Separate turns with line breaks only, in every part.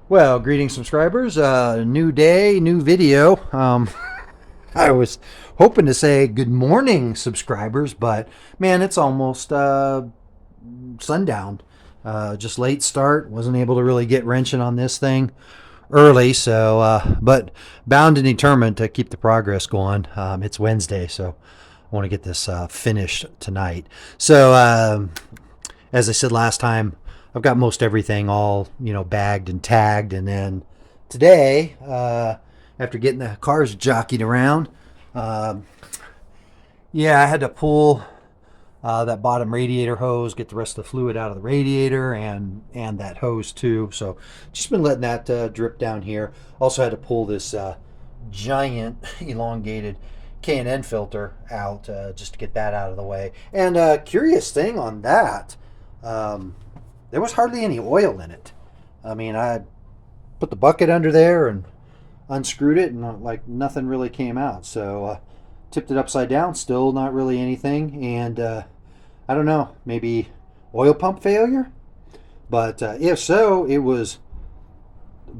Well, greetings, subscribers. New day, new video. I was hoping to say good morning, subscribers, but man, it's almost sundown. Just late start. Wasn't able to really get wrenching on this thing early, so but bound and determined to keep the progress going. It's Wednesday, so I want to get this finished tonight. So, as I said last time, I've got most everything all bagged and tagged, and then today, after getting the cars jockeyed around, uh, yeah, I had to pull that bottom radiator hose, get the rest of the fluid out of the radiator, and that hose too. So just been letting that drip down here. Also had to pull this giant elongated K&N filter out just to get that out of the way. And curious thing on that, there was hardly any oil in it. I mean, I put the bucket under there and unscrewed it, and like nothing really came out. So tipped it upside down, still not really anything. And I don't know, maybe oil pump failure. But if so, it was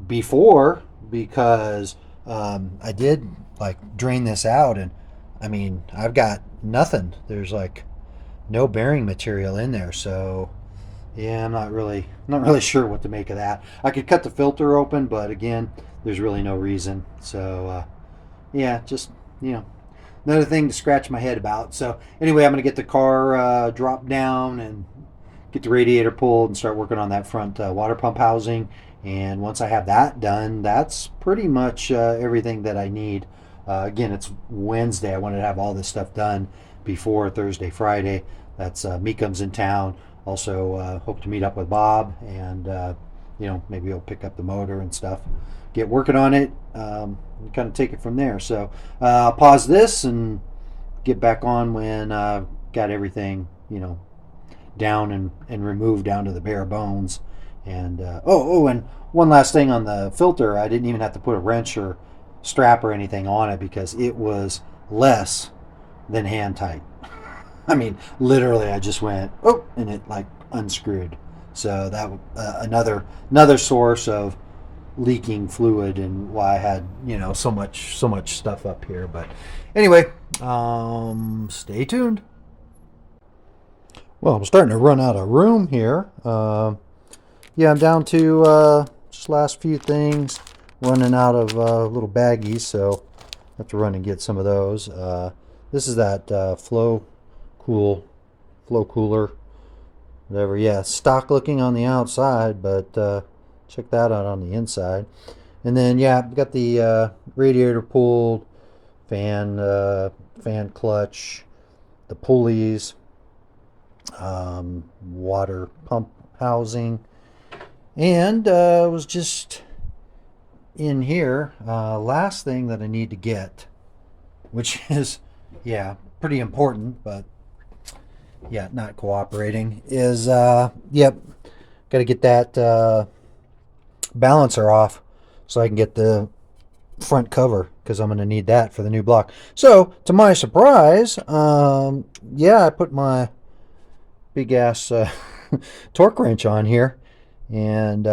before, because I did like drain this out, and I mean, I've got nothing. There's like no bearing material in there, so yeah, I'm not really sure what to make of that. I could cut the filter open, but again, there's really no reason. So yeah, just another thing to scratch my head about. So anyway, I'm gonna get the car dropped down and get the radiator pulled and start working on that front water pump housing. And once I have that done, that's pretty much everything that I need. Again, it's Wednesday. I wanted to have all this stuff done before Thursday, Friday. That's me comes in town. Also, hope to meet up with Bob, and maybe he'll pick up the motor and stuff. Get working on it, and kind of take it from there. So I'll pause this and get back on when I've got everything down and removed down to the bare bones. And and one last thing on the filter, I didn't even have to put a wrench or strap or anything on it because it was less than hand tight. I mean, literally, I just went and it like unscrewed. So that another source of leaking fluid, and why I had so much stuff up here. But anyway, stay tuned. Well, I'm starting to run out of room here. Yeah, I'm down to just last few things, running out of little baggies, so I have to run and get some of those. This is that flow cooler, whatever. Yeah, stock looking on the outside, but check that out on the inside. And then yeah, I've got the radiator pulled, fan clutch, the pulleys, water pump housing, and was just in here. Last thing that I need to get, which is yeah pretty important, but yeah, not cooperating, is yep, got to get that balancer off so I can get the front cover, because I'm going to need that for the new block. So to my surprise, yeah, I put my big ass torque wrench on here, and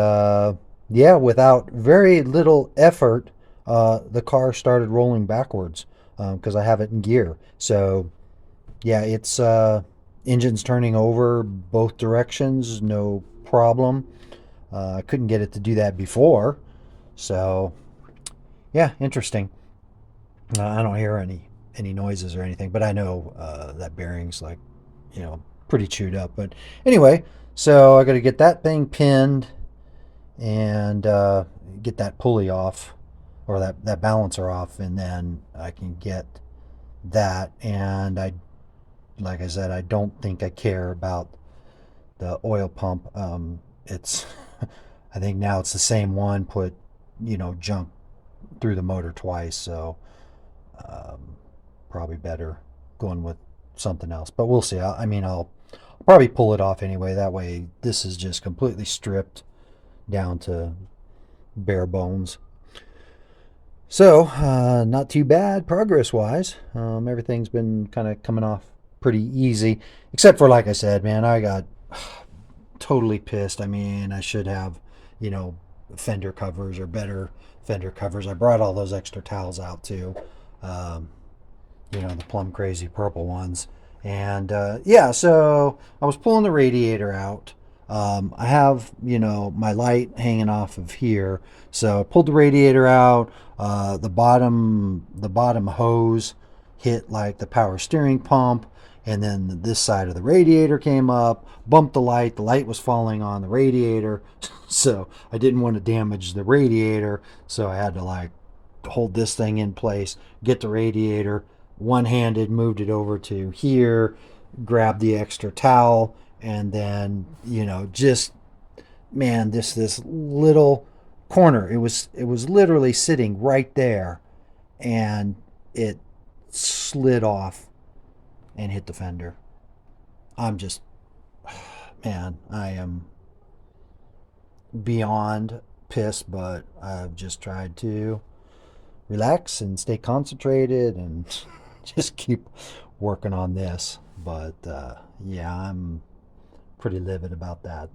yeah, without very little effort, the car started rolling backwards because I have it in gear. So yeah, it's engine's turning over both directions, no problem. I couldn't get it to do that before, so yeah, interesting. I don't hear any noises or anything, but I know that bearing's like pretty chewed up. But anyway, so I got to get that thing pinned and get that pulley off, or that balancer off, and then I can get that. And like I said, I don't think I care about the oil pump. It's I think now it's the same one, put junk through the motor twice, so probably better going with something else. But we'll see. I'll probably pull it off anyway. That way, this is just completely stripped down to bare bones. So, not too bad progress-wise. Everything's been kind of coming off pretty easy, except for, like I said, man, I got totally pissed. I mean, I should have, fender covers or better fender covers. I brought all those extra towels out too. Um, the plum crazy purple ones. And yeah, so I was pulling the radiator out. I have, my light hanging off of here. So I pulled the radiator out. The bottom hose hit like the power steering pump. And then this side of the radiator came up, bumped the light. The light was falling on the radiator. So I didn't want to damage the radiator. So I had to like hold this thing in place, get the radiator one-handed, moved it over to here, grabbed the extra towel, and then just, man, this little corner, it was literally sitting right there, and it slid off and hit the fender. I'm just, man, I am beyond pissed, but I've just tried to relax and stay concentrated and just keep working on this. But yeah, I'm pretty livid about that.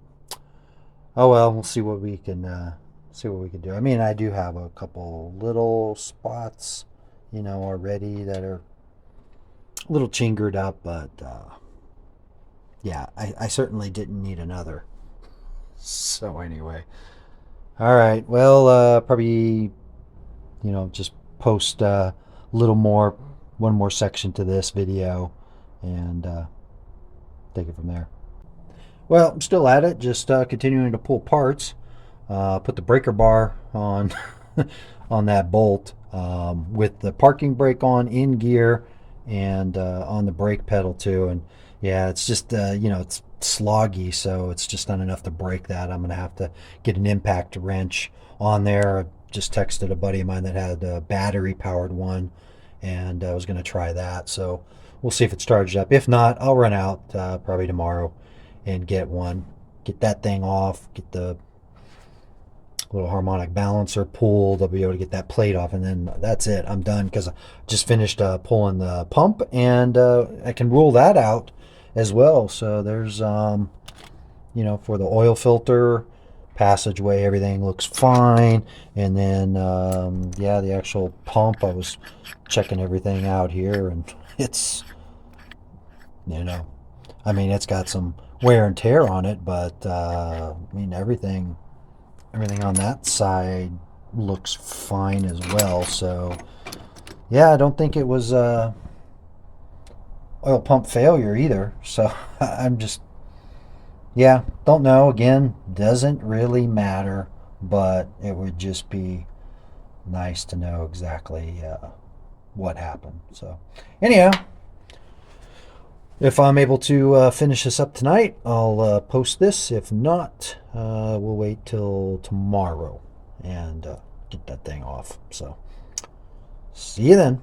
Oh well, we'll see what we can do. I mean, I do have a couple little spots, already that are a little chingered up, but yeah, I certainly didn't need another. So anyway, all right. Well, probably just post a little more, one more section to this video, and take it from there. Well, I'm still at it, just continuing to pull parts. Put the breaker bar on on that bolt with the parking brake on in gear, and on the brake pedal too. And yeah, it's just it's sloggy, so it's just not enough to break that. I'm gonna have to get an impact wrench on there. I just texted a buddy of mine that had a battery powered one, and I was gonna try that. So we'll see if it's charged up. If not, I'll run out probably tomorrow and get one, get that thing off, get the little harmonic balancer pulled. I'll be able to get that plate off, and then that's it. I'm done, because I just finished pulling the pump, and I can rule that out as well. So there's for the oil filter passageway, everything looks fine. And then yeah, the actual pump, I was checking everything out here, and it's I mean, it's got some wear and tear on it, but I mean, everything on that side looks fine as well. So yeah, I don't think it was oil pump failure either. So I'm just, yeah, don't know. Again, doesn't really matter, but it would just be nice to know exactly what happened. So anyhow, if I'm able to finish this up tonight, I'll post this. If not, we'll wait till tomorrow and get that thing off. So see you then.